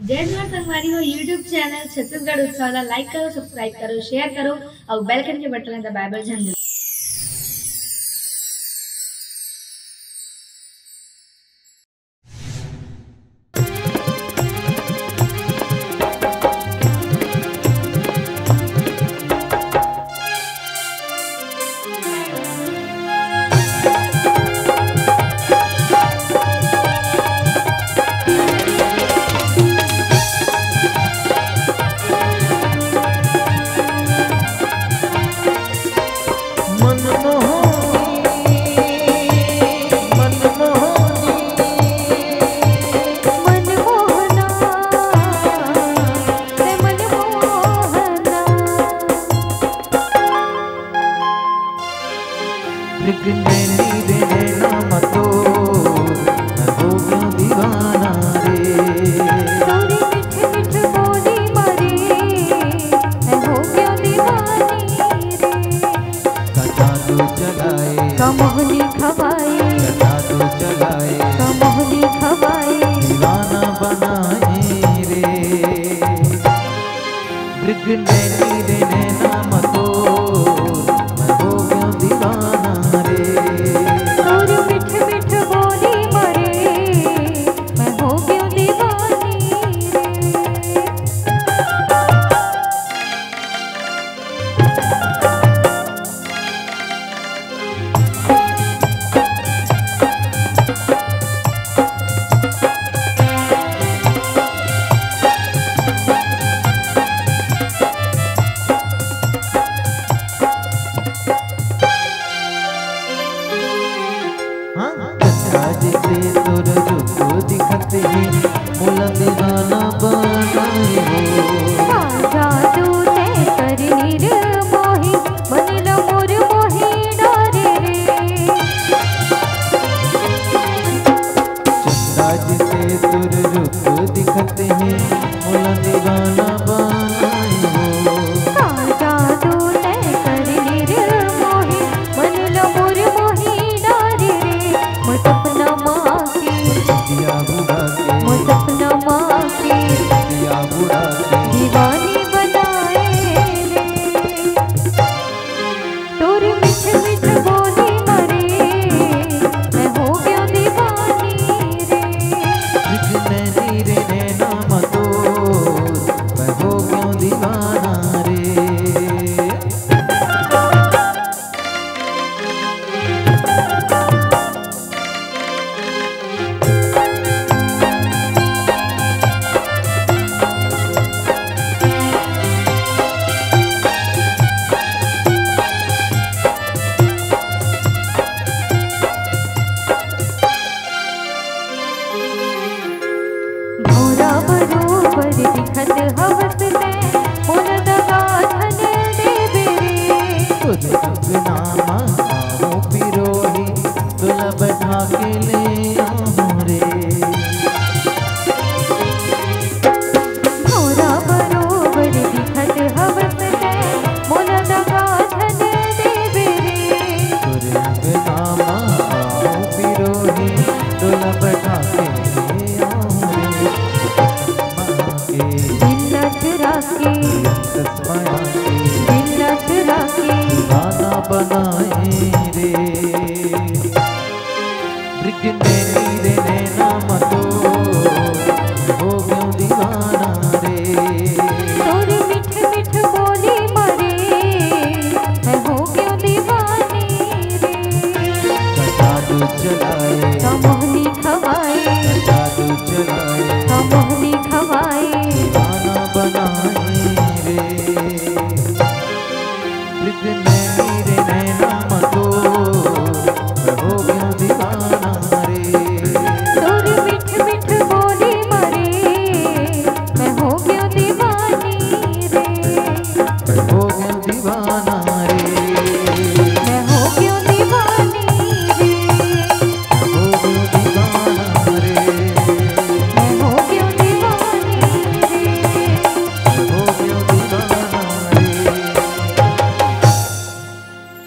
जय जोहार संगवारी हो यूट्यूब चैनल छत्तीसगढ़ उत्सव ला लाइक करो, सब्सक्राइब करो, शेयर करो और बेल आइकन के बटन दबाए बर झन। कमोहनी खवाए जादू चलाए, कमोहनी खवाए दीवाना बनाए रे। मृग नैनी रे नैना मधुर, मैं हो गया दीवाना रे। और मिठ मिठ बोली मरे, मैं हो गया दीवानी रे। जिसे तोर रूप दिखते हैं मोला दीवाना बनाए हो। जादू ते कर निर्मोही बनला मोर मोही डारे रे। चंदा जिसे तोर रूप दिखते हैं मोला दीवाना बनाए हो। जादू ते कर निर्मोही बनला मोर मोही डारे रे। सपना माँ की दिया बुढ़ा के, सपना माँ की दिया बुढ़ा के दीवानी बनाए रे। तोर मिठ मिठ बोली मरे, मैं हो गया दीवानी रे। मृग नैनी रे नैना मधुर, मैं हो गया दीवाना रे। बरोबर दिखत हवस में मोर दगा धन देवे रे। तुझ नामा आओ पिरोही तुला बैठा के ले आओ रे। मोरा बरोबर दिखत हवस में मोर दगा धन देवे रे। तुझ नामा आओ पिरोही तुला बैठा के दीवाना बनाए रे। मृग नैनी रे नैना मधुर, हो गया दीवाना रे। तोर मिठ मिठ बोली मरे, मैं हो गया दीवानी रे। जादू चलाए, कमोहनी खवाए जादू चलाए।